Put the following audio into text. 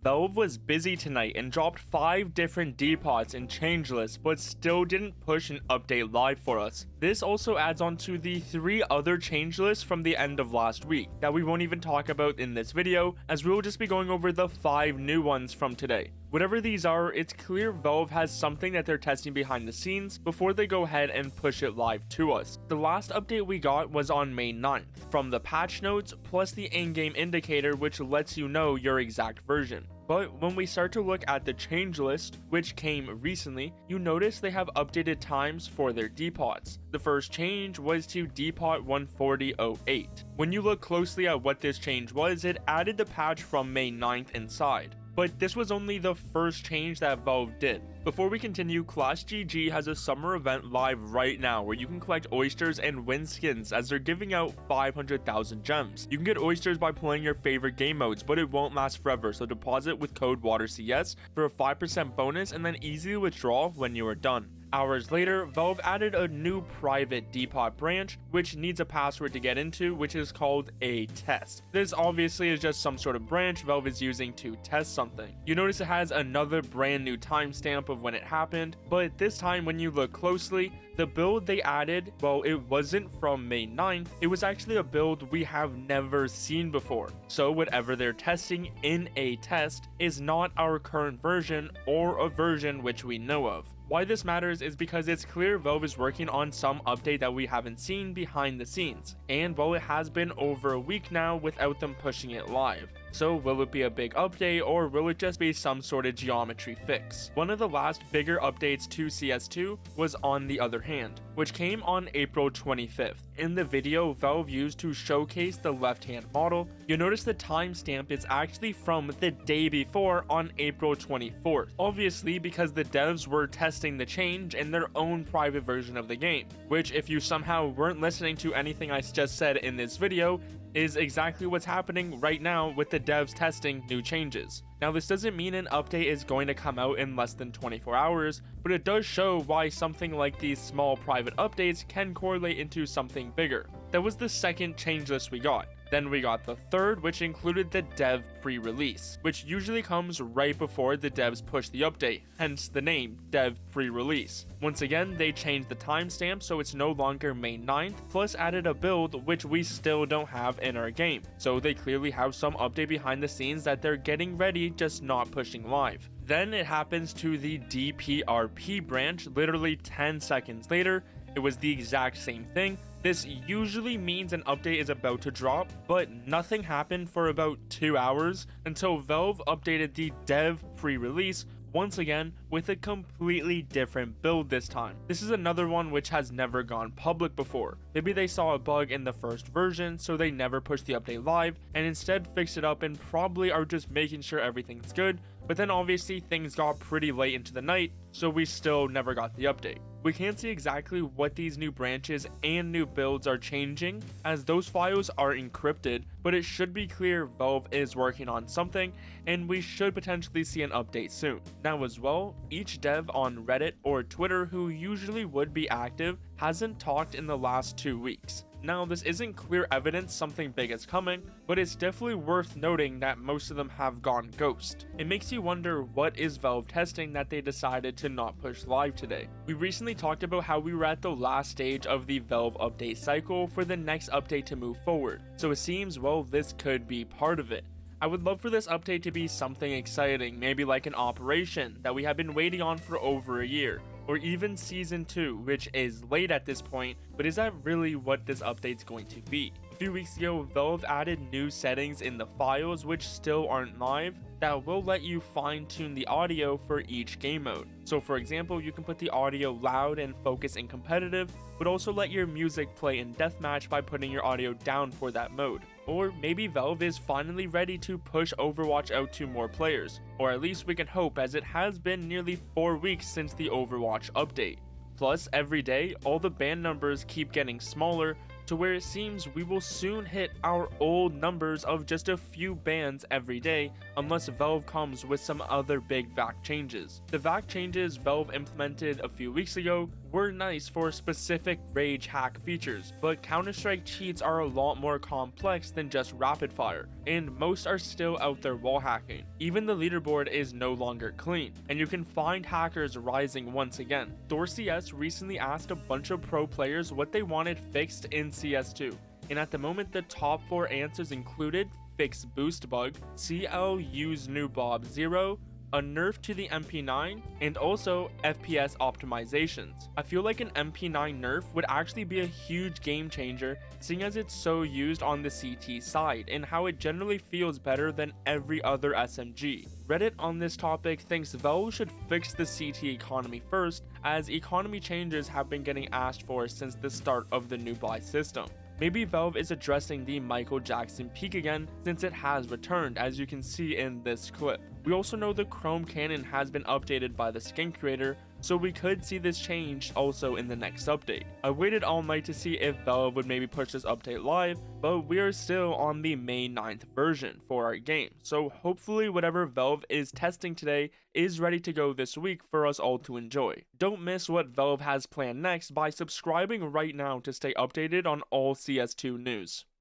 Valve was busy tonight and dropped 5 different depots and change lists, but still didn't push an update live for us. This also adds on to the 3 other change lists from the end of last week that we won't even talk about in this video, as we will just be going over the 5 new ones from today. Whatever these are, it's clear Valve has something that they're testing behind the scenes before they go ahead and push it live to us. The last update we got was on May 9th, from the patch notes plus the in-game indicator, which lets you know your exact version. But when we start to look at the change list, which came recently, you notice they have updated times for their depots. The first change was to depot 140.08. When you look closely at what this change was, it added the patch from May 9th inside. But this was only the first change that Valve did. Before we continue, Clash GG has a summer event live right now where you can collect oysters and win skins, as they're giving out 500,000 gems. You can get oysters by playing your favorite game modes, but it won't last forever, so deposit with code WATERCS for a 5% bonus and then easily withdraw when you are done. Hours later, Valve added a new private depot branch, which needs a password to get into, which is called a test. This obviously is just some sort of branch Valve is using to test something. You notice it has another brand new timestamp of when it happened, but this time when you look closely, the build they added, well, it wasn't from May 9th, it was actually a build we have never seen before. So whatever they're testing in a test is not our current version or a version which we know of. Why this matters is because it's clear Valve is working on some update that we haven't seen behind the scenes, and well, it has been over a week now without them pushing it live. So will it be a big update, or will it just be some sort of geometry fix? One of the last bigger updates to CS2 was On the Other Hand, which came on April 25th. In the video Valve used to showcase the left-hand model, you'll notice the timestamp is actually from the day before on April 24th. Obviously because the devs were testing the change in their own private version of the game, which if you somehow weren't listening to anything I just said in this video, is exactly what's happening right now with the devs testing new changes. Now this doesn't mean an update is going to come out in less than 24 hours, but it does show why something like these small private updates can correlate into something bigger. That was the second change list we got. Then we got the third, which included the dev pre-release, which usually comes right before the devs push the update, hence the name dev pre-release. Once again, they changed the timestamp so it's no longer May 9th, plus added a build which we still don't have in our game. So they clearly have some update behind the scenes that they're getting ready, just not pushing live. Then it happens to the DPRP branch literally 10 seconds later. It was the exact same thing. This usually means an update is about to drop, but nothing happened for about 2 hours until Valve updated the dev pre-release once again with a completely different build this time. This is another one which has never gone public before. Maybe they saw a bug in the first version, so they never pushed the update live and instead fixed it up and probably are just making sure everything's good, but then obviously things got pretty late into the night, so we still never got the update. We can't see exactly what these new branches and new builds are changing, as those files are encrypted, but it should be clear Valve is working on something, and we should potentially see an update soon. Now as well, each dev on Reddit or Twitter who usually would be active hasn't talked in the last 2 weeks. Now this isn't clear evidence something big is coming, but it's definitely worth noting that most of them have gone ghost. It makes you wonder what is Valve testing that they decided to not push live today. We recently talked about how we were at the last stage of the Valve update cycle for the next update to move forward, so it seems well this could be part of it. I would love for this update to be something exciting, maybe like an operation that we have been waiting on for over a year, or even Season 2, which is late at this point, but is that really what this update's going to be? A few weeks ago, Valve added new settings in the files which still aren't live that will let you fine-tune the audio for each game mode. So for example, you can put the audio loud and focus in competitive, but also let your music play in deathmatch by putting your audio down for that mode. Or maybe Valve is finally ready to push Overwatch out to more players, or at least we can hope, as it has been nearly 4 weeks since the Overwatch update. Plus, every day, all the ban numbers keep getting smaller, to where it seems we will soon hit our old numbers of just a few bans every day unless Valve comes with some other big VAC changes. The VAC changes Valve implemented a few weeks ago were nice for specific rage hack features, but Counter-Strike cheats are a lot more complex than just rapid fire, and most are still out there wall hacking. Even the leaderboard is no longer clean, and you can find hackers rising once again. CS recently asked a bunch of pro players what they wanted fixed in CS2, and at the moment the top 4 answers included fix boost bug, CL use new Bob 0, a nerf to the MP9, and also FPS optimizations. I feel like an MP9 nerf would actually be a huge game changer, seeing as it's so used on the CT side and how it generally feels better than every other SMG. Reddit on this topic thinks Valve should fix the CT economy first, as economy changes have been getting asked for since the start of the new buy system. Maybe Valve is addressing the Michael Jackson peak again, since it has returned, as you can see in this clip. We also know the Chrome cannon has been updated by the skin creator, so we could see this change also in the next update. I waited all night to see if Valve would maybe push this update live, but we are still on the May 9th version for our game, so hopefully whatever Valve is testing today is ready to go this week for us all to enjoy. Don't miss what Valve has planned next by subscribing right now to stay updated on all CS2 news.